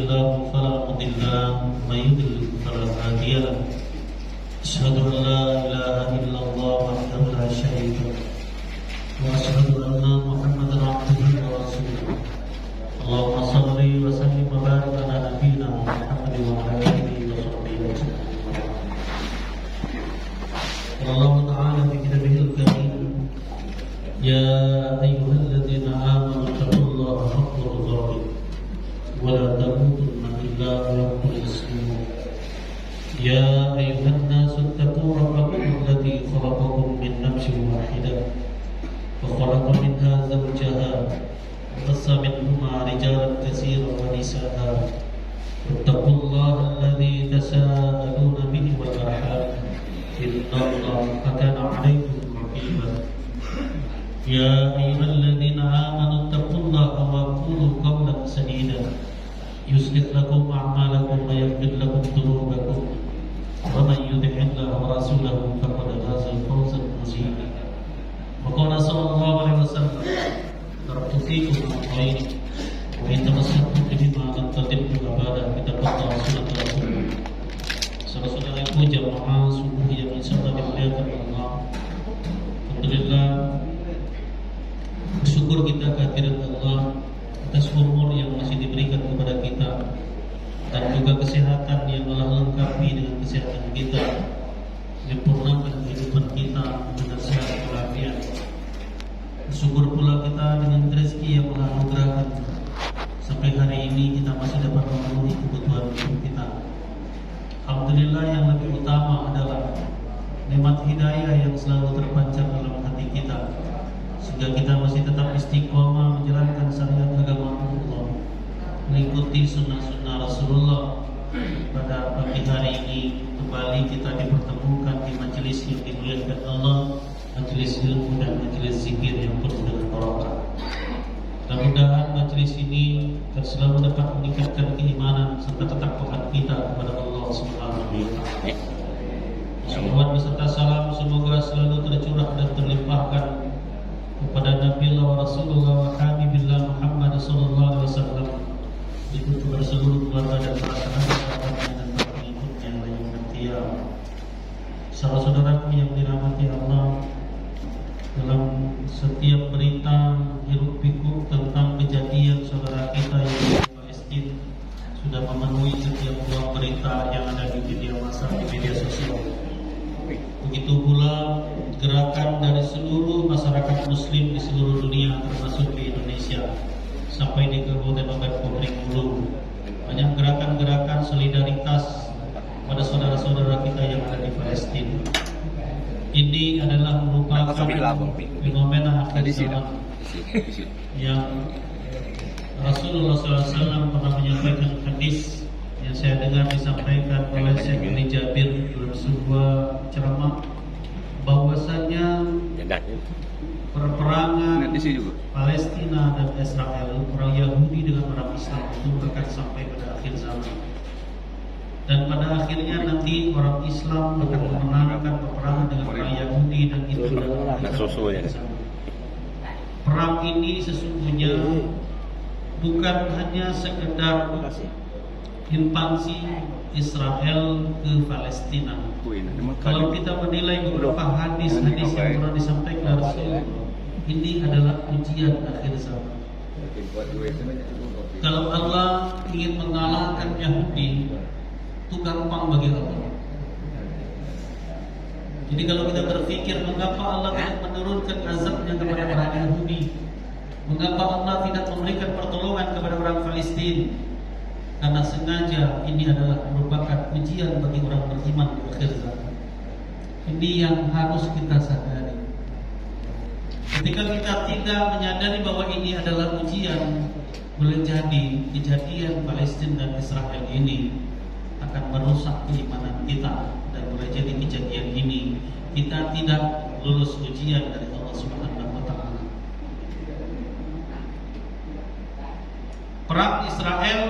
الله فلا مضل له ومن يضلل فلا هادي له أشهد أن لا إله إلا الله وحده لا شريك له وأشهد أن محمدا عبده ورسوله اللهم صل وسلم وبارك على نبينا محمد وعلى آله وصحبه وسلم. قال الله تعالى في كتابه الكريم يا أيها الذين آمنوا اتقوا الله حق تقاته ولا تموتن إلا وأنتم مسلمون يا أيها الناس اتقوا ربكم الذي خلقكم من نفس واحدة وخلق منها زوجها وبث منهما رجالا كثيرا ونساء واتقوا الله الذي تساءلون به والأرحام إن الله كان عليكم رقيبا يا أيها الذين آمنوا اتقوا الله وقولوا قولا سديدا يصلح لكم أعمالكم ويغفر لكم ذنوبكم ومن يطع الله ورسوله فقد فاز فوزا عظيما وقال صلى الله عليه وسلم تركت فيكم أمرين وإن تمسكتم بهما لن تضلوا أبدا بتقوى رسول الله. Saudara-saudaraku jamaah subuh yang insyaallah dimuliakan Allah. Alhamdulillah, bersyukur kita kehadirat Allah atas umur yang masih diberikan kepada kita dan juga kesehatan yang Allah lengkapi dengan kesehatan kita, menyempurnakan kehidupan kita dengan sehat walafiat. Bersyukur pula kita dengan rezeki yang Allah anugerahkan sampai hari ini kita masih dapat memenuhi kebutuhan hidup kita. Alhamdulillah, yang lebih utama adalah nikmat hidayah yang selalu terpancar dalam hati kita sehingga kita masih tetap istiqomah menjalankan syariat agama Allah, mengikuti sunnah-sunnah Rasulullah. Pada pagi hari ini kembali kita dipertemukan di majelis yang dimuliakan Allah, majelis ilmu dan majelis zikir yang penuh dengan barokah. Mudah-mudahan majelis ini akan selalu dapat meningkatkan keimanan serta ketakwaan kita kepada Allah Subhanahu wa taala. Salawat beserta salam semoga selalu tercurah dan terlimpahkan kepada Nabi Allah wa Rasulullah wa Habibillah Muhammad sallallahu alaihi wasallam, itu kepada seluruh keluarga dan para sahabat-sahabatnya dan para pengikutnya yang setia. Saudara-saudaraku yang dirahmati Allah, dalam setiap berita hiruk pikuk tentang kejadian saudara kita yang di Palestina sudah memenuhi setiap ruang berita yang ada di media massa, di media sosial. Begitu pula gerakan dari seluruh masyarakat muslim di seluruh dunia, termasuk di Indonesia sampai di Kabupaten Ogan Hulu. Banyak gerakan-gerakan solidaritas pada saudara-saudara kita yang ada di Palestina. Ini adalah merupakan fenomena akhir zaman yang Rasulullah SAW pernah menyampaikan hadis yang saya dengar disampaikan oleh Syekh Ali Jabir dalam sebuah ceramah, bahwasanya perperangan Palestina dan Israel, orang Yahudi dengan orang Islam itu akan sampai pada akhir zaman. Dan pada akhirnya nanti orang Islam akan memenangkan peperangan dengan orang Yahudi, dan itu adalah perang ini sesungguhnya bukan hanya sekedar invasi Israel ke Palestina. Kalau kita menilai beberapa hadis-hadis yang pernah disampaikan Rasul, ini adalah ujian akhir zaman. Kalau Allah ingin mengalahkan Yahudi, itu gampang bagi Allah. Jadi kalau kita berpikir mengapa Allah tidak menurunkan azabnya kepada orang Yahudi, mengapa Allah tidak memberikan pertolongan kepada orang Palestina, karena sengaja ini adalah merupakan ujian bagi orang beriman di akhir zaman. Ini yang harus kita sadari. Ketika kita tidak menyadari bahwa ini adalah ujian, boleh jadi kejadian Palestina dan Israel ini akan merusak keimanan kita, dan boleh jadi kejadian ini kita tidak lulus ujian dari Allah Subhanahu wa taala. Perang Israel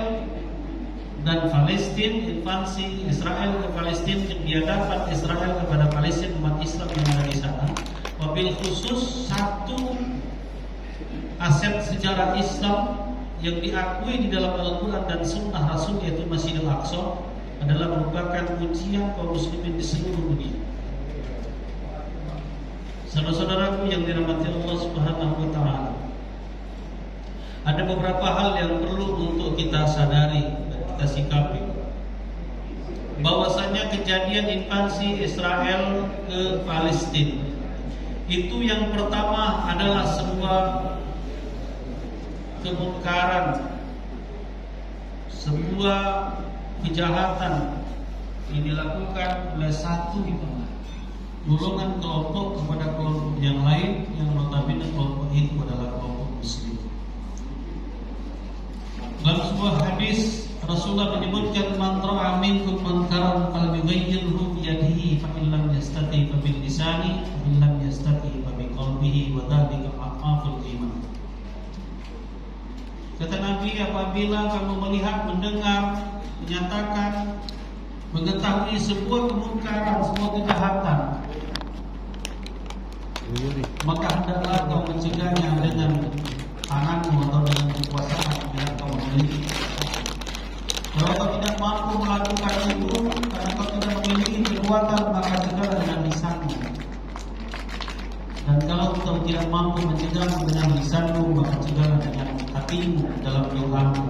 dan Palestina, invasi Israel ke Palestina, biadaban Israel kepada Palestina, umat Islam yang ada di sana, wabil khusus satu aset sejarah Islam yang diakui di dalam Al-Quran dan Sunnah Rasul, yaitu Masjidil Aqsa, adalah merupakan ujian kaum muslimin di seluruh dunia. Saudara-saudaraku yang dirahmati Allah Subhanahu wa taala, ada beberapa hal yang perlu untuk kita sadari dan kita sikapi. Bahwasanya kejadian invasi Israel ke Palestina itu yang pertama adalah sebuah kemungkaran, sebuah kejahatan yang dilakukan oleh satu golongan kelompok kepada kelompok yang lain, yang notabene kelompok itu adalah kelompok muslim. Dalam sebuah hadis Rasulullah menyebutkan, man ra'a minkum munkaran falyughayyirhu bi yadihi, fa in lam yastati fa bil lisani, fa in lam yastati fa bi qalbihi, wa dzalika aqaful iman. Kata Nabi, apabila kamu melihat, mendengar, menyatakan, mengetahui sebuah kemungkaran, sebuah kejahatan, maka hendaklah kau mencegahnya dengan tanganmu atau dengan kekuasaan yang kau miliki. Kalau kau tidak mampu melakukan itu karena kau tidak memiliki kekuatan, maka cegahlah dengan lisanmu. Dan kalau kau tidak mampu mencegahmu dengan lisanmu, maka cegahlah dengan hatimu dalam doamu.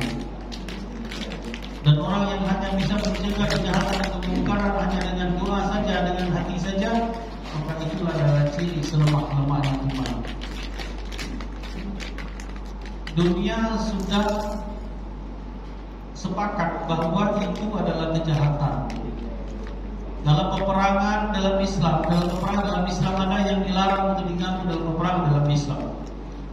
Dan orang yang hanya bisa mencegah kejahatan dan kemungkaran hanya dengan doa saja, dengan hati saja, maka itulah adalah ciri selemah-lemahnya iman. Dunia sudah sepakat bahwa itu adalah kejahatan. Dalam peperangan dalam Islam, ada yang dilarang untuk diganggu dalam peperangan dalam Islam.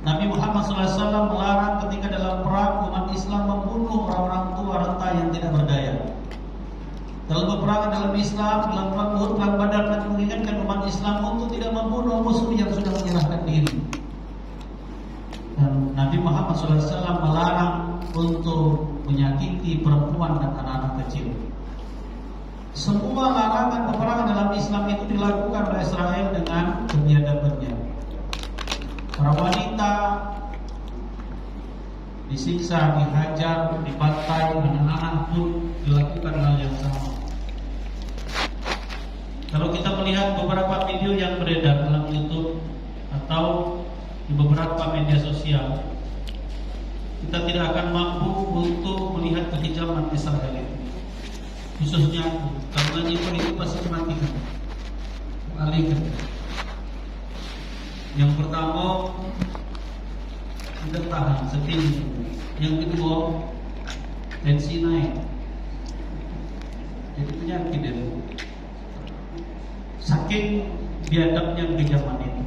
Nabi Muhammad SAW melarang ketika dalam perang umat Islam membunuh orang-orang tua renta yang tidak berdaya. Dalam peperangan dalam Islam, dalam perang Uhud, perang Badar, Nabi mengingatkan umat Islam untuk tidak membunuh musuh yang sudah menyerahkan diri. Dan Nabi Muhammad SAW melarang untuk menyakiti perempuan dan anak-anak kecil. Semua larangan peperangan dalam Islam itu dilakukan oleh Israel dengan kebiadabannya. Para wanita disiksa, dihajar, dibantai, anak-anak pun dilakukan hal yang sama. Kalau kita melihat beberapa video yang beredar dalam YouTube atau di beberapa media sosial, kita tidak akan mampu untuk melihat kekejaman Israel itu. Khususnya karena nyimpen itu pasti mematikan. Alihkan. Yang pertama, tidak tahan setinggi. Yang kedua, tensi naik. Jadi penyakit itu. Saking biadabnya kekejaman itu.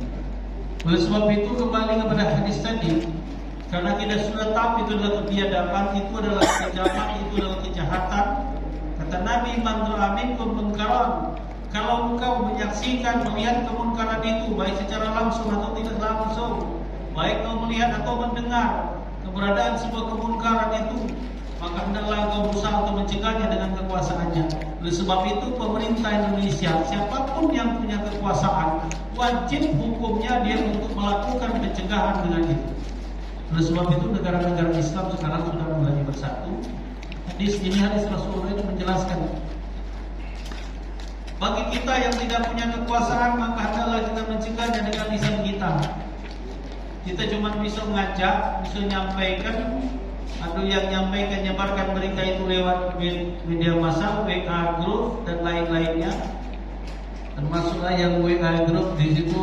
Oleh sebab itu kembali kepada hadis tadi, karena kita sudah tahu itu adalah kebiadaban, itu adalah kekejaman, itu adalah kejahatan. Kata Nabi, man ra'a minkum munkaran, kalau engkau menyaksikan, melihat kemunkaran itu, baik secara langsung atau tidak langsung, baik kau melihat atau mendengar keberadaan sebuah kemunkaran itu, maka hendaklah engkau berusaha untuk mencegahnya dengan kekuasaannya. Oleh sebab itu pemerintah Indonesia, siapapun yang punya kekuasaan, wajib hukumnya dia untuk melakukan pencegahan dengan itu. Oleh sebab itu negara-negara Islam sekarang sudah mulai bersatu. Hadis Rasulullah itu menjelaskan, bagi kita yang tidak punya kekuasaan, maka hendaklah kita mencegahnya dengan lisan kita. Kita cuma bisa mengajak, bisa menyampaikan. Ada yang menyampaikan, nyebarkan berita itu lewat media massa, WA group dan lain-lainnya. Termasuklah yang WA group, di situ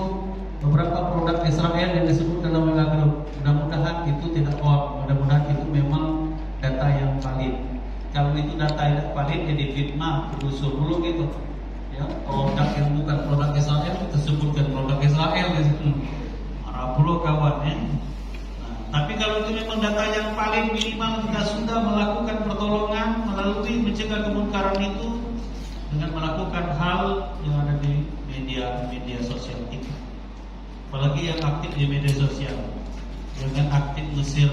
beberapa produk Israel yang disebut dalam WA group. Mudah-mudahan itu tidak hoax, mudah-mudahan itu memang data yang valid. Kalau itu data yang valid, jadi fitnah, berusul dulu gitu. Ya, produk yang bukan produk Israel kita sebutkan produk Israel di situ. Marah puluh kawan ya. Tapi kalau itu memang data yang paling minimal, kita sudah melakukan pertolongan melalui mencegah kemungkaran itu dengan melakukan hal yang ada di media sosial kita. Apalagi yang aktif di media sosial, dengan aktif Mesir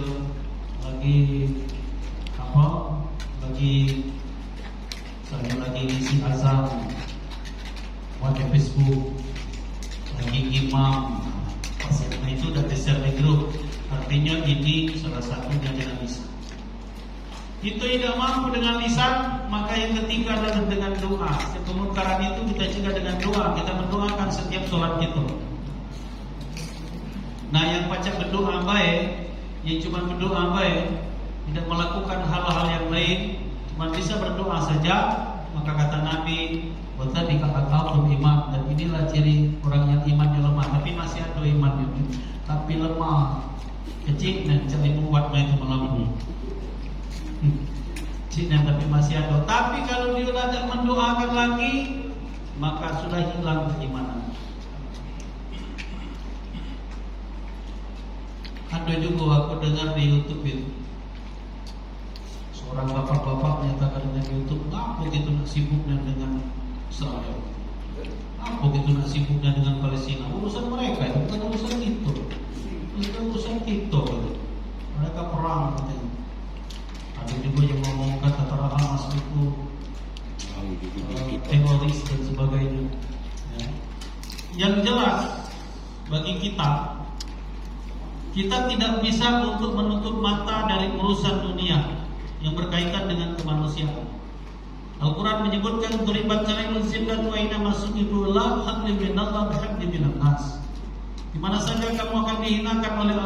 lagi isi azan, pakai Facebook, lagi imam, itu udah di share di grup. Artinya ini salah satunya tidak bisa. Kita tidak mampu dengan lisan, maka yang ketiga adalah dengan doa. Kemungkaran itu kita cegah dengan doa. Kita mendoakan setiap sholat kita. Nah, yang pacak berdoa baik, yang cuma berdoa baik, tidak melakukan hal-hal yang lain, cuma bisa berdoa saja, maka kata Nabi, "Watabi ka'atul iman." Dan inilah ciri orang yang imannya lemah, tapi masih ada imannya, tapi lemah, kecil dan cari membuat mereka melamun. Cina tapi masih ada. Tapi kalau dia tidak mendoakan lagi, maka sudah hilang keimanan. Ada juga aku dengar di YouTube itu, seorang bapak-bapak menyatakan dengan YouTube, apa gitu nak sibuknya dengan Israel, apa gitu nak sibuknya dengan Palestina, urusan mereka itu bukan urusan kita, itu urusan kita. Mereka perang katanya. Ada juga yang ngomong kata Hamas itu teroris dan sebagainya. Ya. Yang jelas bagi kita tidak bisa untuk menutup mata dari urusan dunia yang berkaitan dengan kemanusiaan. Al-Quran menyebutkan duribat alaihim zillatu aina masuqitu la hadli minallah bihadli minan nas. Di mana saja kamu akan dihinakan oleh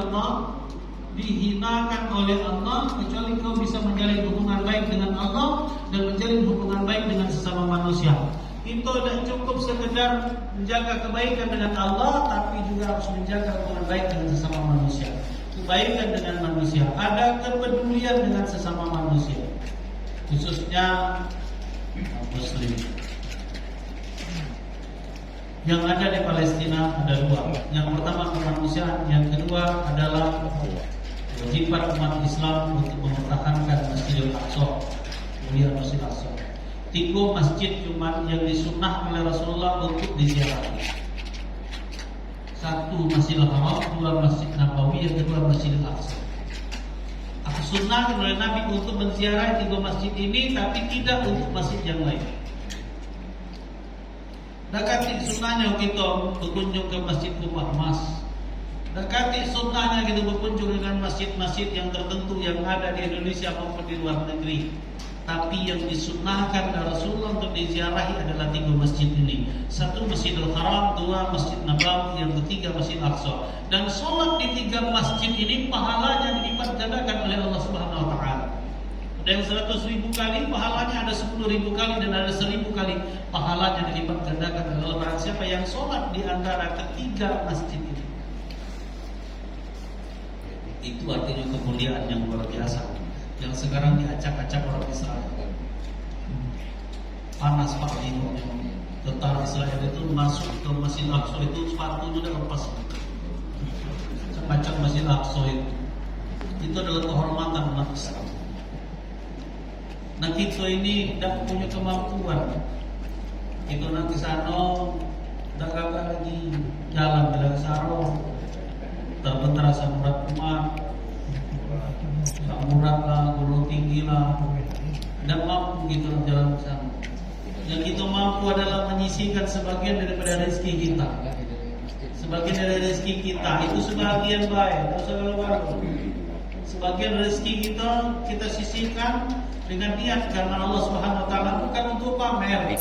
Allah, kecuali kau bisa menjalin hubungan baik dengan Allah dan menjalin hubungan baik dengan sesama manusia. Itu tidak cukup sekedar menjaga kebaikan dengan Allah, tapi juga harus menjaga hubungan baik dengan sesama manusia. Kebaikan dengan manusia, ada kepedulian dengan sesama manusia, khususnya Muslim. Yang ada di Palestina ada dua. Yang pertama kemanusiaan, yang kedua adalah kewajiban umat Islam untuk mempertahankan Masjidil Aqsa, mulia Masjidil Aqsa. 3 masjid cuma yang disunnah oleh Rasulullah untuk diziarahi. 1 Masjidil Haram, 2 Masjid Nabawi, yang kedua Masjidil Aqsa. Aku sunnah oleh Nabi untuk menziarahi 3 masjid ini, tapi tidak untuk masjid yang lain. Dekati sunnahnya kita berkunjung ke Masjid Kubah Emas. Dekati sunnahnya kita berkunjung dengan masjid-masjid yang tertentu yang ada di Indonesia maupun di luar negeri. Tapi yang disunnahkan oleh Rasulullah untuk diziarahi adalah 3 masjid ini. 1 Masjidil Haram, 2 Masjid Nabawi, yang ketiga Masjid Aqsa. Dan sholat di 3 masjid ini pahalanya dilipat gandakan oleh Allah Subhanahu Wa Taala. Ada yang 100.000 kali, pahalanya ada 10.000 kali, dan ada 1.000 kali pahalanya dilipat gandakan oleh Allah. Barang siapa yang sholat di antara ketiga masjid ini, itu artinya kemuliaan yang luar biasa, yang sekarang diacak-acak orang Israel. Panas Pak Dino, tentara Israel itu masuk ke Masjid Aqsa itu sepatunya udah lepas. Acak Masjid Aqsa itu adalah kehormatan umat Islam. Nah kita ini tidak punya kemampuan. Itu nanti sana tidak gagal lagi jalan bilang saro, terbentar samurat umat, samurat lah, gunung tinggi lah, tidak mampu gitu jalan ke sana. Yang kita mampu adalah menyisihkan sebagian daripada rezeki kita. Sebagian dari rezeki kita itu sebagian baik, sebagian rezeki kita sisihkan dengan niat karena Allah Subhanahu Wa Taala, bukan untuk pamer,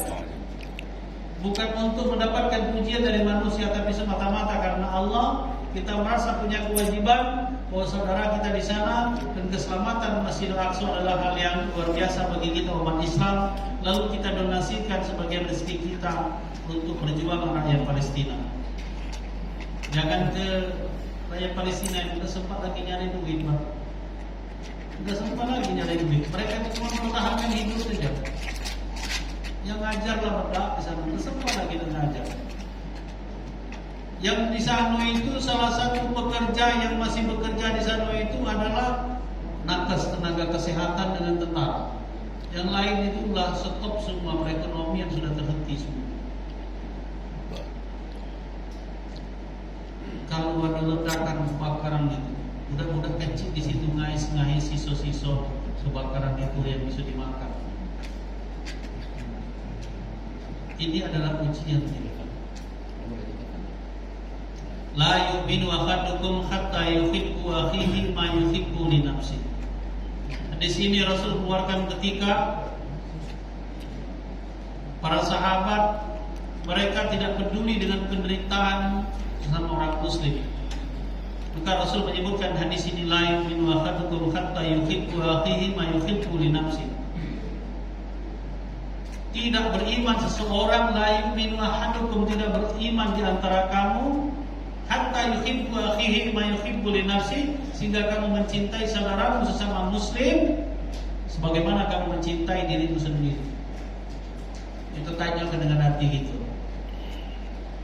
bukan untuk mendapatkan pujian dari manusia, tapi semata-mata karena Allah. Kita merasa punya kewajiban bahwa saudara kita di sana, dan keselamatan Masjidil Aqsa adalah hal yang luar biasa bagi kita umat Islam. Lalu kita donasikan sebagian rezeki kita untuk perjuangan rakyat Palestina. Jangan ke rakyat Palestina yang sudah sempat lagi nyari duit, Pak. Sudah sempat lagi nyari duit. Mereka cuma mempertahankan hidup saja. Yang ngajarlah berdak di sana, sudah sempat lagi ngajar. Yang di sana itu salah satu pekerja yang masih bekerja di sana itu adalah nakes, tenaga kesehatan dengan tentara. Yang lain itu udah stop semua, perekonomian sudah terhenti semua. Kalau ada ledakan kebakaran itu, budak-budak kecil di situ ngais siso-siso kebakaran itu yang bisa dimakan. Ini adalah ujian kita. La yu'minu ahadukum hatta yuhibbu akhihi ma yuhibbu li nafsihi. Hadis ini Rasul keluarkan ketika para sahabat mereka tidak peduli dengan penderitaan sesama orang muslim. Maka Rasul menyebutkan hadis ini, la yu'minu ahadukum hatta yuhibbu akhihi ma yuhibbu li nafsihi. Tidak beriman seseorang, la yu'minu ahadukum, tidak beriman di antara kamu, hatta yuhibbu akhihi ma yuhibbu li nafsihi, sehingga kamu mencintai saudaramu sesama muslim sebagaimana kamu mencintai dirimu sendiri. Itu tanya dengan hati gitu.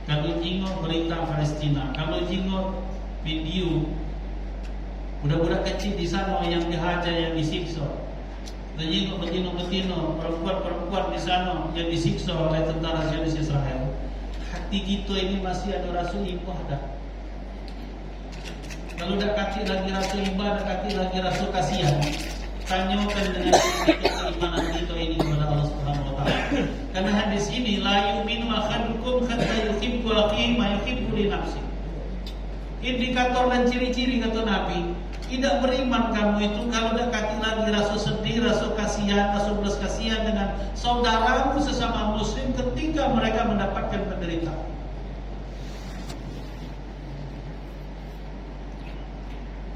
Kalau jingok berita Palestina, kalau jingok video budak-budak kecil di sana yang dihajar, yang disiksa, dan jingok betino-betino, perempuan-perempuan di sana yang disiksa oleh tentara Zionis Israel, hati kita ini masih ada rasa ibadah. Kalau dah kati lagi rasa ibadah, kati lagi rasa kasihan, tanyakan dengan keimanan kita ini kepada Allah Subhanahu wa taala. Karena hadis ini, la yu'minu ahadukum hatta yuhibbu akhihi ma yuhibbu li nafsihi. Indikator dan ciri-ciri kata Nabi, tidak beriman kamu itu kalau dah kati lagi rasa sedih, rasa kasihan, rasa belas kasihan dengan saudaramu sesama muslim ketika mereka mendapatkan penderitaan.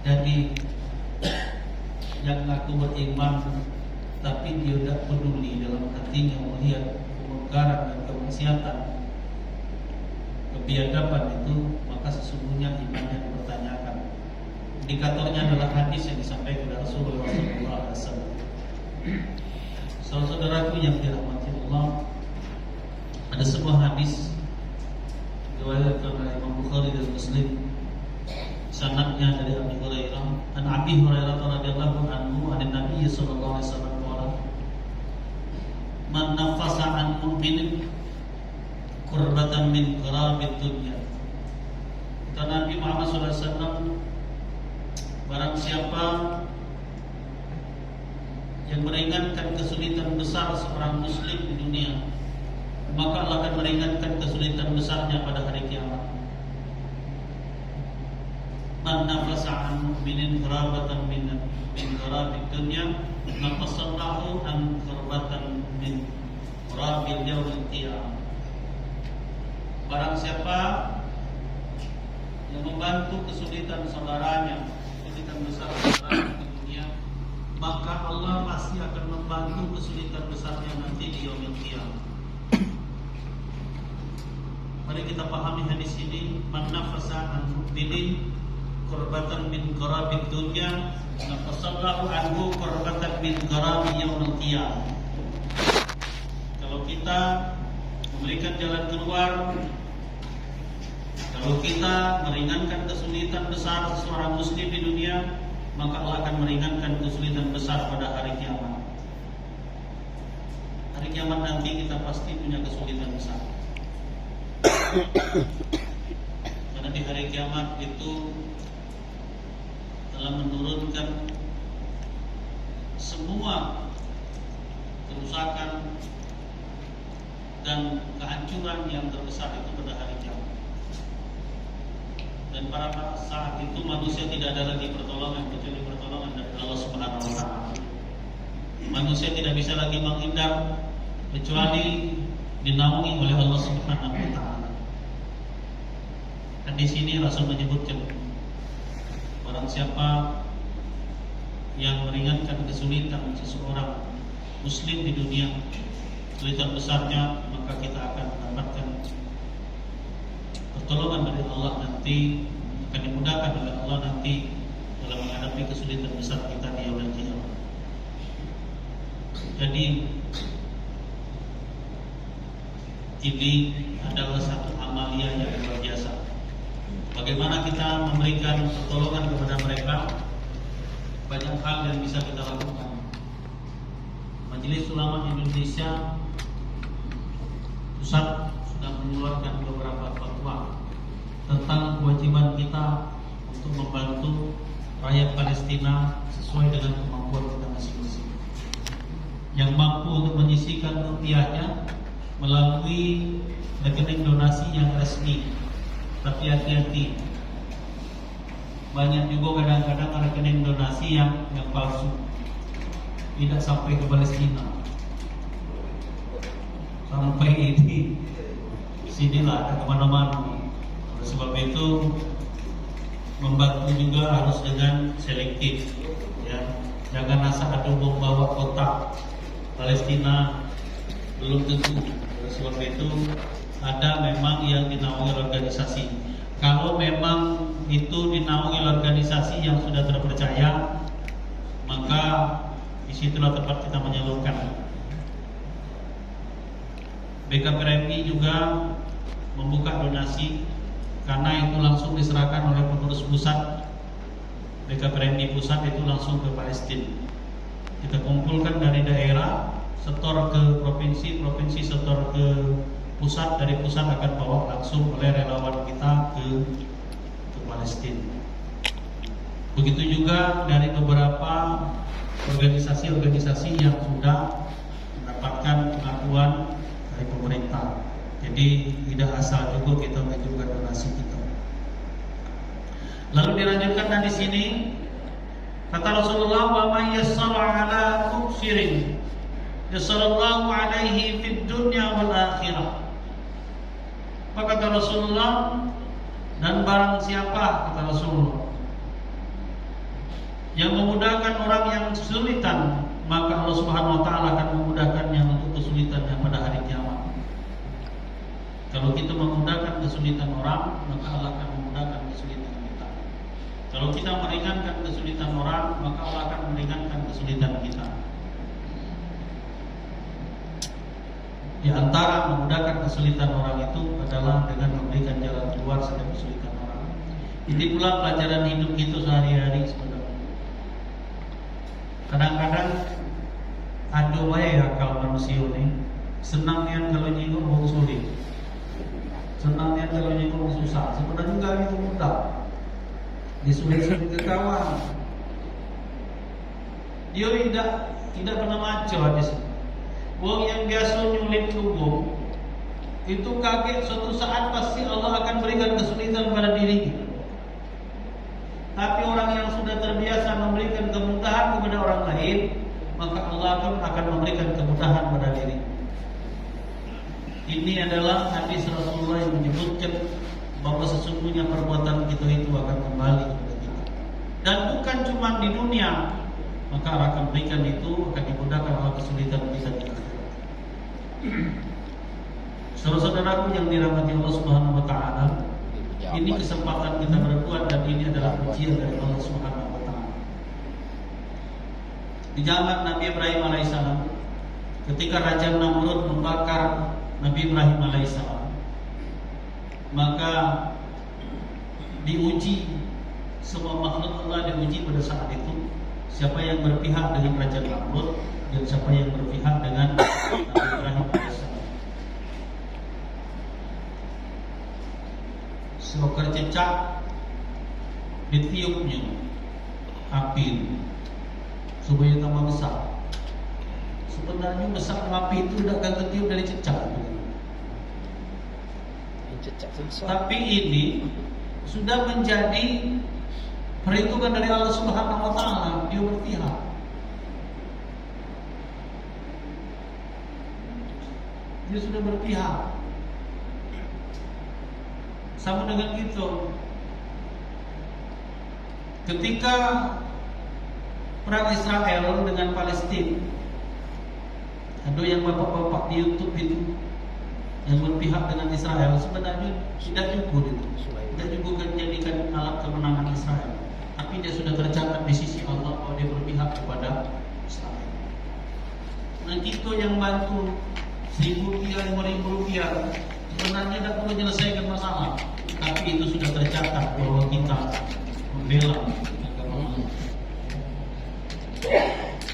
Jadi yang ngaku beriman tapi dia tidak peduli dalam hatinya melihat kemungkaran dan kemaksiatan, kebiadaban itu, maka sesungguhnya imannya dipertanyakan. Indikatornya adalah hadis yang disampaikan oleh Rasulullah SAW. Saudaraku yang dirahmati Allah, ada sebuah hadis diriwayatkan oleh Imam Bukhari dan Muslim, sanadnya dari Abi Hurairah, an Abi Hurairah radhiyallahu anhu, an Nabi sallallahu alaihi wasallam qala, man nafasa an mu'minin kurbatan min qurabid dunya. Kata Nabi Muhammad sallallahu alaihi wasallam, barang siapa yang meringankan kesulitan besar seorang muslim di dunia, maka Allah akan meringankan kesulitan besarnya pada hari kiamat. Man nafasa an mu'minin qurbatan min qurabid dunya, nafasallahu an qurbatan min qurabil yaumil qiyamah. Barang siapa yang membantu kesulitan saudaranya, kesulitan besar saudaranya di dunia, maka Allah pasti akan membantu kesulitan besarnya nanti di yaumil qiyamah. Mari kita pahami hadis ini, man nafasa an mu'minin qurbatan min qurabid dunya, nafasallahu anhu qurbatan min qurabi yaumil qiyamah. Kalau kita memberikan jalan keluar, kalau kita meringankan kesulitan besar seorang muslim di dunia, maka Allah akan meringankan kesulitan besar pada hari kiamat. Hari kiamat nanti kita pasti punya kesulitan besar. Karena di hari kiamat itu telah menurunkan semua kerusakan dan kehancuran yang terbesar itu pada hari kiamat. Dan pada saat itu manusia tidak ada lagi pertolongan kecuali pertolongan dari Allah Subhanahu wa taala. Manusia tidak bisa lagi menghindar kecuali dinaungi oleh Allah Subhanahu wa taala. Dan di sini Rasul menyebutkan, barang siapa yang meringankan kesulitan seseorang muslim di dunia, kesulitan besarnya, maka kita akan mendapatkan pertolongan dari Allah nanti, akan dimudahkan oleh Allah nanti dalam menghadapi kesulitan besar kita di yaumil qiyamah. Jadi ini adalah satu amalia yang luar biasa. Bagaimana kita memberikan pertolongan kepada mereka, banyak hal yang bisa kita lakukan. Majelis Ulama Indonesia Pusat sudah mengeluarkan beberapa fatwa tentang kewajiban kita untuk membantu rakyat Palestina sesuai dengan kemampuan kita masing-masing. Yang mampu untuk menyisihkan rupiahnya melalui rekening donasi yang resmi. Tapi hati-hati, banyak juga kadang-kadang rekening donasi yang palsu. tidak sampai ke Palestina, sampai di sinilah, ada kemana-mana. Oleh sebab itu membantu juga harus dengan selektif, ya. Jangan asal ada membawa kotak Palestina, belum tentu. Oleh sebab itu ada memang yang dinaungi organisasi. Kalau memang itu dinaungi organisasi yang sudah terpercaya, maka disitulah tempat kita menyalurkan. BKPRMI juga membuka donasi, karena itu langsung diserahkan oleh pengurus pusat. BKPRMI pusat itu langsung ke Palestina. Kita kumpulkan dari daerah, setor ke provinsi, provinsi setor ke pusat, dari pusat akan bawa langsung oleh relawan kita ke Palestina. Begitu juga dari beberapa organisasi-organisasi yang sudah mendapatkan pengakuan dari pemerintah. Jadi tidak asal juga kita menunjukkan donasi kita. Lalu dilanjutkan di sini, kata Rasulullah, wa may yassara ala mubshirin yassarallahu alaihi fid dunya wal akhirah. Maka kata Rasulullah, dan barang siapa, kata Rasulullah, yang memudahkan orang yang kesulitan, maka Allah Subhanahu wa taala akan memudahkannya untuk kesulitannya pada hari kiamat. Kalau kita memudahkan kesulitan orang, maka Allah akan memudahkan kesulitan kita. Kalau kita meringankan kesulitan orang, maka Allah akan meringankan kesulitan kita. Di antara memudahkan kesulitan orang itu adalah dengan memberikan jalan keluar setiap kesulitan orang. Ini pula pelajaran hidup kita sehari-hari sebenarnya. Kadang-kadang ada wae akal manusia ini senangnya kalau nyinggung orang sulit, senangnya kalau nyinggung orang susah. Sebenarnya enggak itu mudah. Disulit-sulit ke kawan. Dia tidak pernah maco di sini. Wong yang biasa nyulit lubung itu kaget, suatu saat pasti Allah akan berikan kesulitan pada dirinya. Tapi orang yang sudah terbiasa memberikan kemudahan kepada orang lain, maka Allah pun akan memberikan kemudahan pada diri. Ini adalah hadis Rasulullah yang menyebutkan bahwa sesungguhnya perbuatan kita itu akan kembali kepada kita. Dan bukan cuma di dunia, maka Allah akan berikan itu, akan dimudahkan oleh kesulitan kita di akhirat. Saudara-saudaraku yang dirahmati Allah Subhanahu wa taala, ini kesempatan kita berbuat, dan ini adalah ujian dari Allah Subhanahu wa taala. Di zaman Nabi Ibrahim alaihissalam, ketika Raja Namrud membakar Nabi Ibrahim alaihissalam, maka diuji, semua makhluk Allah diuji pada saat itu. Siapa yang berpihak dengan Raja Namrud dan siapa yang berpihak dengan Nabi Ibrahim alaihissalam. Seokar cecak ditiupnya api supaya tambah besar. Sebenarnya besar api itu tidak akan tertiup dari cecak. Tapi ini sudah menjadi perhitungan dari Allah Subhanahu wa taala. Dia berpihak. Dia sudah berpihak. Sama dengan itu, ketika perang Israel dengan Palestina, ada yang bapak-bapak di YouTube itu yang berpihak dengan Israel, sebenarnya tidak cukup itu, tidak cukup menjadikan alat kemenangan Israel, tapi dia sudah tercatat di sisi Allah bahwa dia berpihak kepada Israel. Nah, kita yang bantu Rp1.000, Rp5.000, sebenarnya tidak perlu menyelesaikan masalah, tapi itu sudah tercatat bahwa kita membela agama Allah.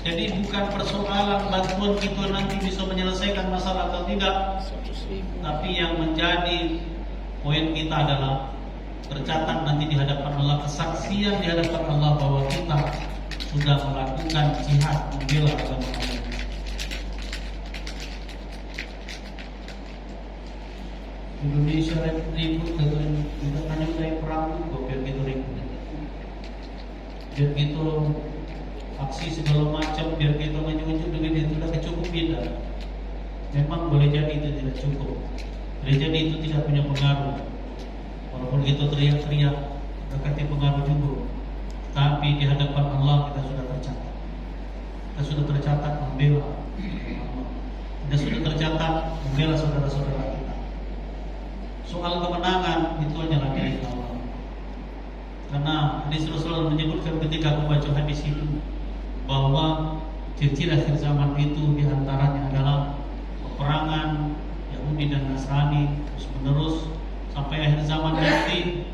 Jadi bukan persoalan bantuan kita nanti bisa menyelesaikan masalah atau tidak, tapi yang menjadi poin kita adalah tercatat nanti di hadapan Allah, kesaksian di hadapan Allah bahwa kita sudah melakukan jihad membela agama Allah. Indonesia ribut kita hanya mulai perang juga biar gitu ribut, biar gitu aksi segala macam biar kita menunjuk duit itu tidak cukup tidak. Memang boleh jadi itu tidak cukup. Boleh jadi itu tidak punya pengaruh. Walaupun kita teriak-teriak, dekati pengaruh juga. Tapi di hadapan Allah kita sudah tercatat. Kita sudah tercatat membela. Kita sudah tercatat membela saudara-saudara kita. Soal kemenangan itu hanyalah milik Allah. Karena hadis Rasulullah menyebutkan ketika aku baca hadis itu bahwa ciri-ciri akhir zaman itu diantaranya adalah peperangan Yahudi dan Nasrani terus menerus sampai akhir zaman nanti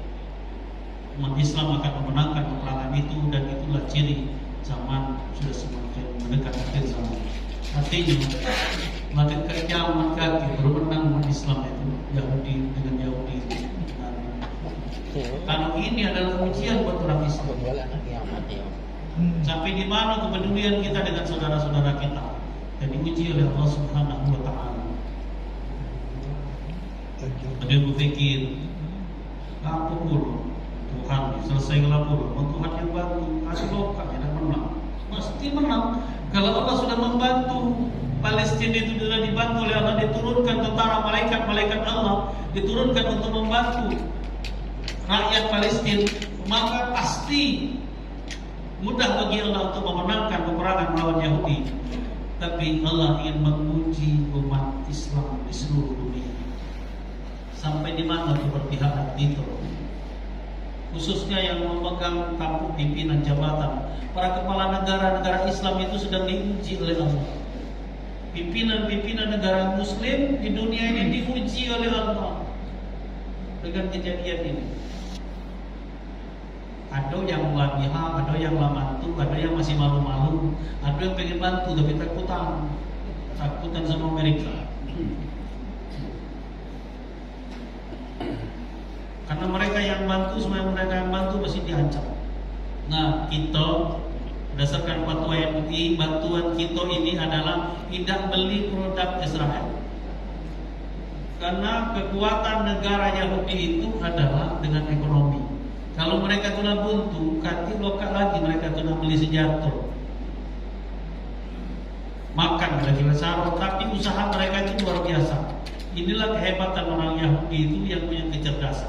umat Islam akan memenangkan peperangan itu, dan itulah ciri zaman sudah semakin mendekat akhir zaman. Artinya makin kiamat kaki bermenang umat Islam itu Yahudi dengan Yahudi. Kalau ini adalah ujian buat orang Islam. Sampai di mana kepedulian kita dengan saudara-saudara kita dan diuji oleh Allah Subhanahu wa taala. Ada berpikir, apa pun Tuhan selesai ngelapor, Tuhan yang bantu, kasih lokal yang menang, pasti menang. Kalau Allah sudah membantu, Palestina itu sudah dibantu oleh Allah, diturunkan tentara malaikat Allah diturunkan untuk membantu rakyat Palestina, maka pasti mudah bagi Allah untuk memenangkan peperangan melawan Yahudi. Tapi Allah ingin menguji umat Islam di seluruh dunia. Sampai di mana keberpihakan itu? Khususnya yang memegang tampuk pimpinan jabatan, para kepala negara-negara Islam itu sedang diuji oleh Allah. Pimpinan-pimpinan negara Muslim di dunia ini diuji oleh Allah dengan kejadian ini. Ada yang latihan, ada yang lamantu, ada yang masih malu-malu, ada yang pengen bantu tapi takutan sama Amerika. Karena mereka yang bantu, semua mereka yang bantu masih diancam. Nah, kita berdasarkan fatwa MUI, bantuan kita ini adalah tidak beli produk Israel. Karena kekuatan negara Yahudi itu adalah dengan ekonomi. Kalau mereka telah buntu, kanti lokal lagi mereka telah beli senjata, makan lagi sarung, tapi usaha mereka itu luar biasa. Inilah kehebatan orang Yahudi itu yang punya kecerdasan.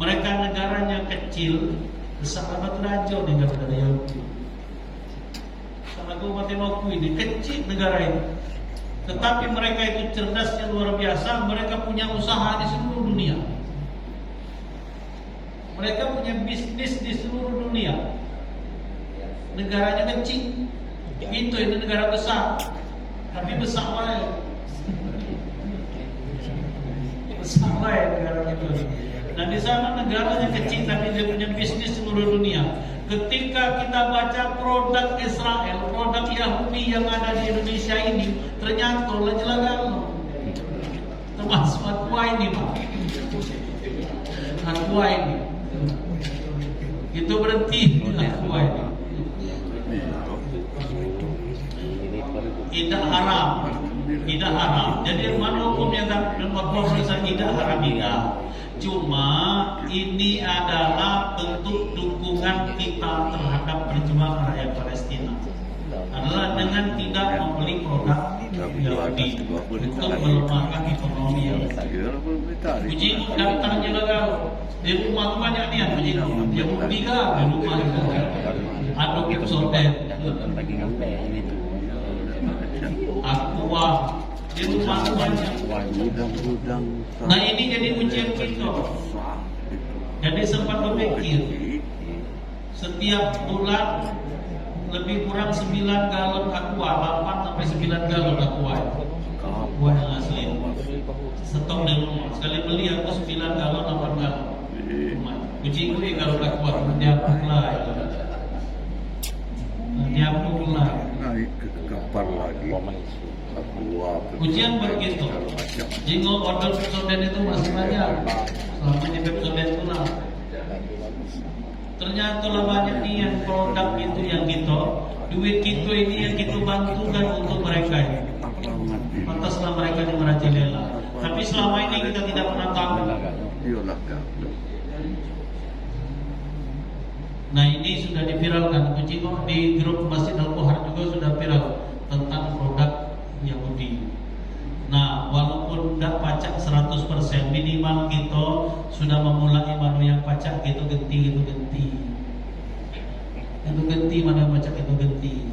Mereka negaranya kecil, besar batu raja negara Yahudi. Sama Kabupaten ini kecil negara itu, tetapi mereka itu cerdasnya luar biasa. Mereka punya usaha di seluruh dunia. Mereka punya bisnis di seluruh dunia. Negaranya kecil, itu ini negara besar, tapi besar lain. Besar lain negara itu. Nah di sana negaranya kecil, tapi dia punya bisnis seluruh dunia. Ketika kita baca produk Israel, produk Yahudi yang ada di Indonesia ini, ternyata lagi-lagi termasuk aqua ini, Pak. Aqua ini. Itu berhenti aqua ini. Tidak haram. Tidak haram. Jadi mana hukumnya dan aqua tidak haram tidak. Cuma ini adalah bentuk dukungan kita terhadap perjuangan rakyat Palestina. Adalah dengan tidak membeli produk Yahudi untuk melemahkan ekonomi Yahudi. Uji datangnya legal. Di rumah banyak nih uji. Yahudi kan di rumah ada Pepsodent, Aqua. Di rumah banyak. Nah ini jadi ujian kita. Jadi sempat berpikir setiap bulan lebih kurang 9 galon aqua, 8 sampai 9 galon aqua. Aqua yang asli. Stok di rumah. Sekali beli aku 9 galon, 8 galon. Uji gue kalau aqua diapuk lah. Diapuk lah. Naik ke kapal lagi. Ujian begitu. Jingle order Pepsodent itu masih banyak. Selama di Pepsodent itu lah. Ternyata lah banyak nih yang produk itu yang kita, duit kita ini yang kita bantukan untuk mereka ini. Pantaslah mereka yang merajalela. Tapi selama ini kita tidak pernah tahu. Nah ini ini sudah diviralkan di grup Masjid Al-Kohar juga sudah viral tentang produk Yahudi. Nah, walaupun tidak pacak 100%, minimal kita sudah memulai mana yang pacak gitu genti. Itu genti mana yang pacak itu genti.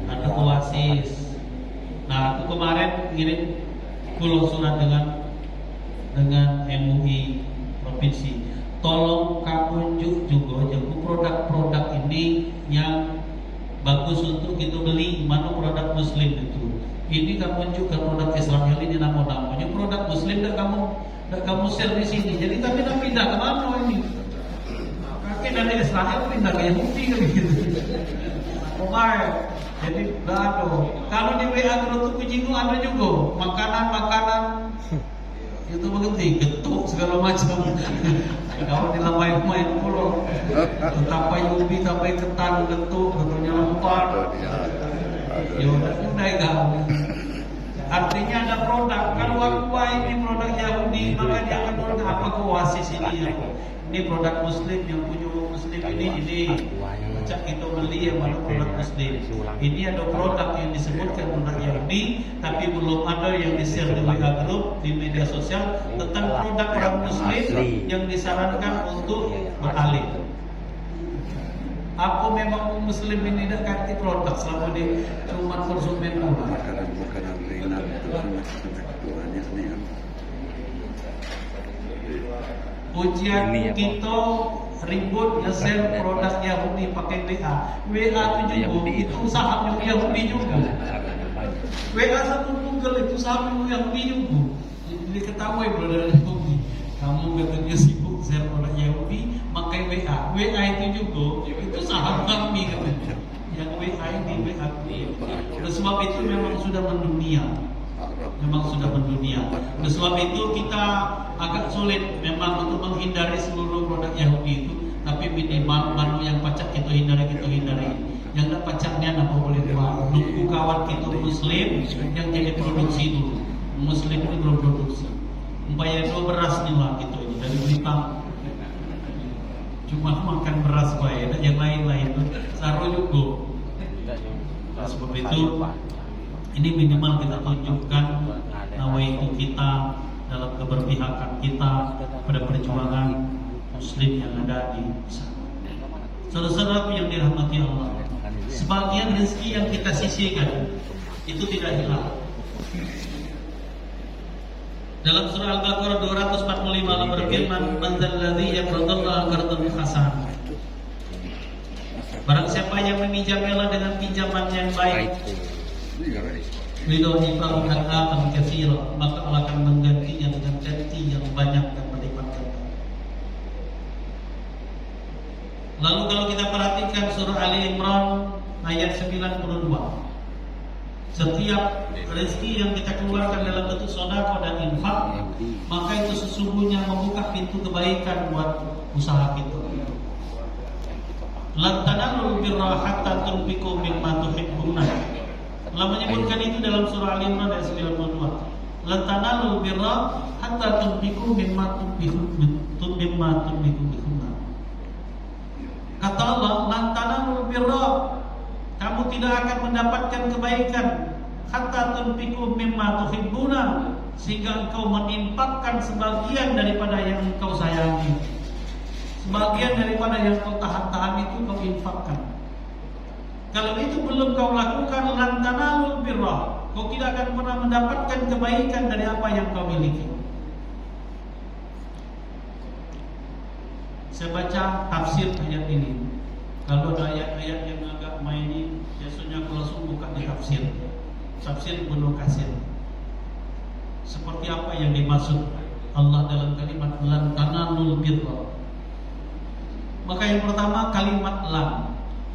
Ada Oasis. Nah, aku kemarin ngirim pulau surat dengan MUI provinsi. Tolong kamu juga jago produk-produk ini yang bagus untuk kita beli. Mana produk Muslim itu? Ini kamu juga produk Israel ini namanya produk Muslim. Dan kamu share di sini. Jadi kami nak pindah ke mana ini? Kaki dari Israel pindah ke Yahudi gitu. Jadi kalau di WA grup kucing ada juga makanan itu begitu getuk segala macam. Kalau dilamai-lamai pulau tapai ubi, tapai ketan, getuk, betulnya lempar. Ya udah kau. Artinya ada produk. Kalau aku ini produk Yahudi, maka dia akan produk apa Oasis ini ya. Ini produk Muslim yang punya Muslim ini. Macam kita beli yang mana produk Muslim. Ini ada produk yang disebutkan produk Yahudi, tapi belum ada yang di-share di WA group, di media sosial tentang produk orang Muslim yang disarankan untuk beralih. Aku memang Muslim ini tidak ganti produk selama di cuma konsumen murah. Makanan ringan itu tuannya ini kan. Ujian kita ribut nge-share produk Yahudi pakai WA. WA itu juga itu sahamnya Yahudi juga. WA satu Google itu sahamnya Yahudi juga. Jadi ketahui brother Yahudi. Kamu katanya sibuk share produk Yahudi, pakai WA. WA itu juga itu saham kami katanya. Yang WA ini WA ini. Oleh sebab itu memang sudah mendunia. Oleh sebab itu kita agak sulit memang untuk menghindari seluruh produk Yahudi itu, tapi minimal mana yang pacak kita hindari. Yang tak pacaknya apa boleh buat. Nunggu kawan kita Muslim yang jadi produksi dulu. Muslim itu belum produksi. Umpaya itu beras nih lah gitu ini dari Blitar. Cuma makan beras baik, dan yang lain-lain itu saru juga. Nah, sebab itu ini minimal kita tunjukkan nawaitu kita dalam keberpihakan kita pada perjuangan Muslim yang ada di sana. Saudara-saudaraku yang dirahmati Allah, sebagian rezeki yang kita sisihkan itu tidak hilang. Dalam surah Al-Baqarah 245 Allah berfirman, "Man dzalladzi yaqradullaha qardan hasanan." Barang siapa yang meminjam Allah dengan pinjaman yang baik, lidha'ifahu akan katsira, maka Allah akan menggantinya dengan ganti yang banyak dan berlipat ganda. Lalu kalau kita perhatikan surah Ali Imran ayat 92. Setiap rezeki yang kita keluarkan dalam bentuk sedekah dan infak, maka itu sesungguhnya membuka pintu kebaikan buat usaha kita. Lan tanalul birra hatta tunfiqu mimma tuhibbuna. Allah menyebutkan itu dalam surah Al-Imran ayat 92. Lan tanalul birra hatta tunfiqu mimma tuhibbuna. Kata Allah, lan tanalul birra, kamu tidak akan mendapatkan kebaikan hatta tunfiqu mimma tuhibbuna, sehingga engkau menginfakkan sebagian daripada yang engkau sayangi. Sebagian daripada yang kau tahan-tahan itu kau infakkan. Kalau itu belum kau lakukan, lan tanalul birra, kau tidak akan pernah mendapatkan kebaikan dari apa yang kau miliki. Saya baca tafsir ayat ini. Kalau ada ayat-ayat yang agak maini, biasanya aku langsung buka di tafsir Ibnu Katsir. Seperti apa yang dimaksud Allah dalam kalimat lan tanalul birra? Maka yang pertama kalimat lam.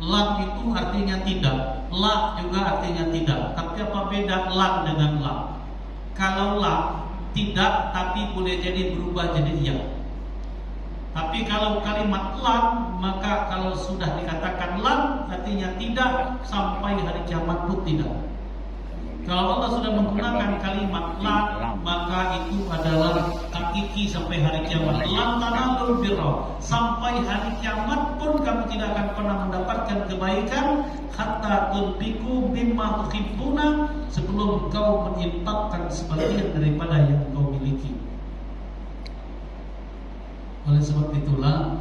Lam itu artinya tidak, la juga artinya tidak. Tapi apa beda lam dengan lam? Kalau lam tidak, tapi boleh jadi berubah jadi iya. Tapi kalau kalimat lam, maka kalau sudah dikatakan lam, artinya tidak sampai hari kiamat pun tidak. Kalau Allah sudah menggunakan kalimat lam, maka itu adalah hakiki sampai hari kiamat. Lan tanalul birra, sampai hari kiamat pun kamu tidak akan pernah mendapatkan kebaikan hatta tunfiqu mimma tuhibbuna, sebelum kau menginfakkan sebagian daripada yang kau miliki. Oleh sebab itulah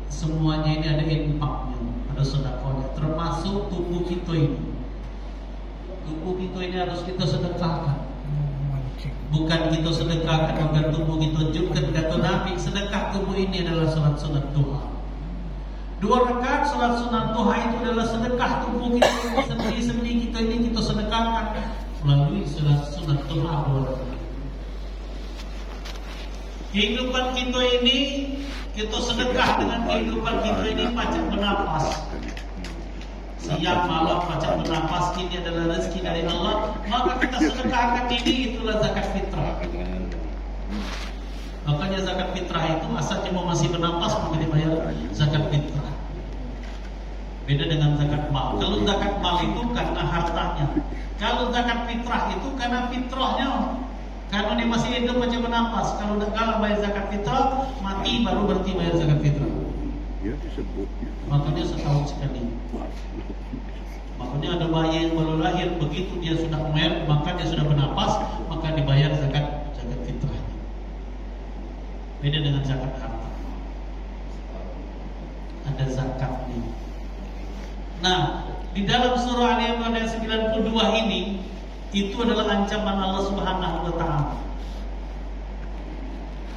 semuanya ini ada infaknya, ada sedekahnya, termasuk tubuh kita ini. Tubuh kita ini harus kita sedekahkan. Bukan kita sedekahkan agar tubuh kita tunjukkan kata Nabi, sedekah tubuh ini adalah salat sunat duha. 2 rakaat salat sunat duha itu adalah sedekah tubuh kita, sendi-sendi kita ini kita sedekahkan melalui salat sunat duha 2 rakaat. Kehidupan kita ini kita sedekah dengan kehidupan kita ini macam bernapas. Siang malam macam bernapas, ini adalah rezeki dari Allah. Maka kita sedekahkan ini, itulah zakat fitrah. Makanya zakat fitrah itu asalnya mau masih bernapas maka dibayar zakat fitrah. Beda dengan zakat mal. Kalau zakat mal itu karena hartanya. Kalau zakat fitrah itu karena fitrahnya. Karena dia masih hidup aja bernapas. Kalau udah kalah bayar zakat fitrah, mati baru berarti bayar zakat fitrah. Ya disebutnya. Makanya setahun sekali. Makanya ada bayi yang baru lahir, begitu dia sudah maka dia sudah bernapas, maka dibayar zakat fitrah. Beda dengan zakat harta. Ada zakatnya. Nah, di dalam surah Ali Imran ayat 92 ini itu adalah ancaman Allah Subhanahu wa taala.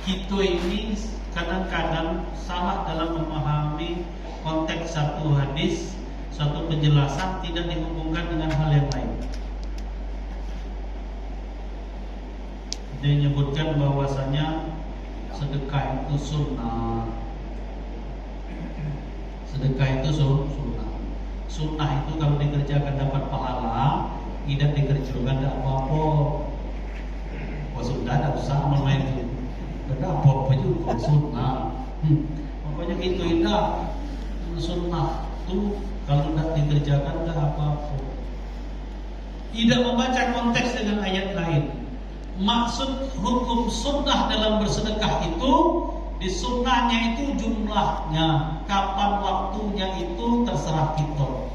Kita ini kadang-kadang salah dalam memahami konteks satu hadis, satu penjelasan tidak dihubungkan dengan hal yang lain. Dia menyebutkan bahwasanya sedekah itu sunnah. Sedekah itu sunnah. Sunnah itu kalau dikerjakan dapat pahala, tidak dikerjakan tidak apa-apa. Kok sudah tidak usah amal main itu. Tidak apa-apa juga sunnah. Pokoknya itu indah. Sunnah itu kalau tidak dikerjakan tidak apa-apa. Tidak membaca konteks dengan ayat lain. Maksud hukum sunnah dalam bersedekah itu, di sunnahnya itu jumlahnya, kapan waktunya itu terserah kita.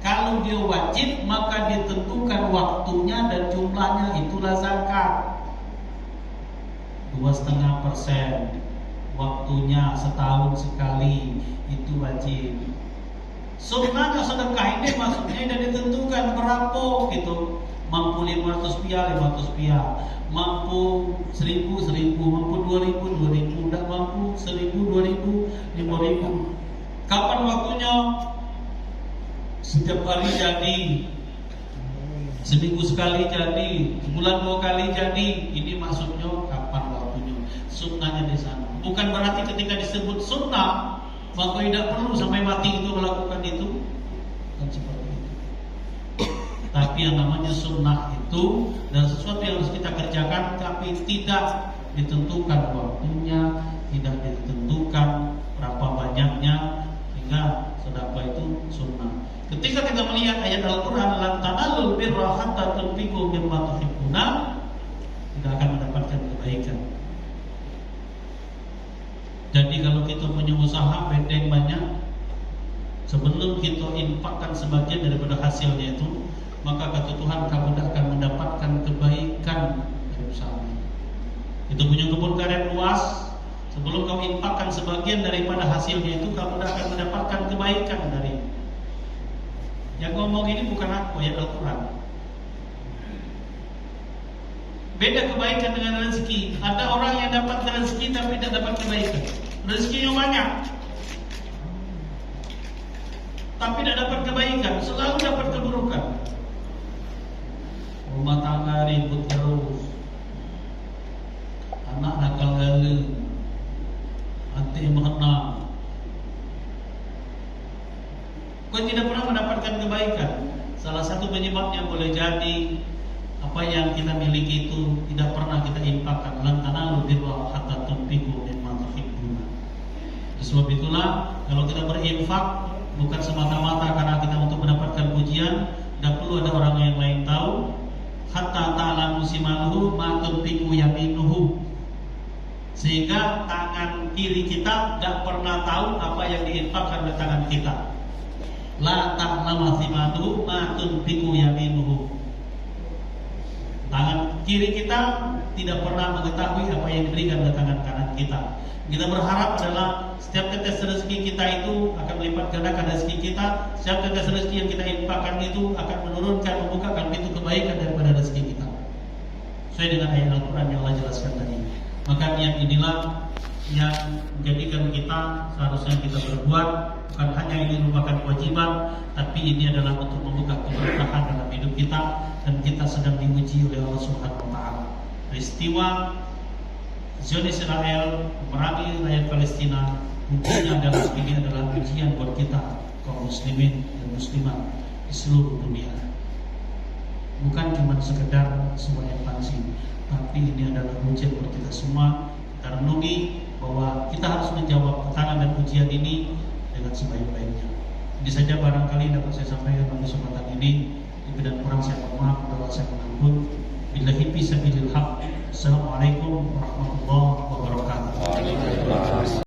Kalau dia wajib maka ditentukan waktunya dan jumlahnya, itulah zakat. 2,5%, waktunya setahun sekali, itu wajib. Sunnahnya sedekah ini maksudnya tidak ditentukan berapa gitu. Mampu 500 piah, 500 piah. Mampu 1.000, 1.000. Mampu 2.000, 2.000. Tidak mampu 1.000, 2.000, 5.000. Kapan waktunya? Setiap hari jadi, seminggu sekali jadi, sebulan 2 kali jadi. Ini maksudnya kapan waktunya? Sunnahnya di sana. Bukan berarti ketika disebut sunnah maka tidak perlu sampai mati itu melakukan itu. Kan seperti itu. Tapi yang namanya sunnah itu dan sesuatu yang harus kita kerjakan, tapi tidak ditentukan waktunya, tidak ditentukan berapa banyaknya, sehingga sedekah itu sunnah. Ketika kita melihat ayat Al-Quran, lan tanalul birra hatta tunfiqu mimma tuhibbuna, tidak akan mendapatkan kebaikan. Jadi kalau kita punya usaha bedeng banyak, sebelum kita infakkan sebagian daripada hasilnya itu, maka kata Tuhan kamu tidak akan mendapatkan kebaikan dari usaha. Itu punya kebun karet luas, sebelum kau infakkan sebagian daripada hasilnya itu, kamu tidak akan mendapatkan kebaikan dari. Yang ngomong ini bukan aku, ya Al-Quran. Beda kebaikan dengan rezeki. Ada orang yang dapat rezeki tapi tidak dapat kebaikan. Rezekinya banyak, tapi tidak dapat kebaikan, selalu dapat keburukan. Rumah tangga ribut terus, anak nakal gala, hati mengenang. Kau tidak pernah mendapatkan kebaikan. Salah satu penyebabnya boleh jadi apa yang kita miliki itu tidak pernah kita infakkan. Lan tanalu birra hatta tunfiqu mimma tuhibbuna. Sebab itulah kalau kita berinfak bukan semata-mata karena kita untuk mendapatkan pujian, tidak perlu ada orang yang lain tahu. Hatta ta'lamu simaluhu ma tunfiqu yaminuhu, Sehingga tangan kiri kita tidak pernah tahu apa yang diinfakkan oleh tangan kita. La ta'lamu thimatu ma tunfiqu yaminuhu. Tangan kiri kita tidak pernah mengetahui apa yang diberikan oleh tangan kanan kita. Kita berharap adalah setiap tetes rezeki kita itu akan melipat gandakan rezeki kita. Setiap tetes rezeki yang kita infakkan itu akan menurunkan, membukakan pintu kebaikan daripada rezeki kita. Sesuai dengan ayat Al-Quran yang Allah jelaskan tadi. Maka niat inilah yang menjadikan kita seharusnya kita berbuat. Bukan hanya ini merupakan kewajiban, tapi ini adalah untuk membuka keberkahan dalam hidup kita. Dan kita sedang diuji oleh Allah Subhanahu Wa Taala. Peristiwa Zionis Israel memerangi rakyat Palestina, ujian adalah ujian buat kita kaum muslimin dan muslimat di seluruh dunia. Bukan cuma sekedar sebuah ekspansi, tapi ini adalah ujian buat kita semua. Kita renungi bahwa kita harus menjawab tantangan dan ujian ini dengan sebaik-baiknya. Ini saja barangkali dapat saya sampaikan.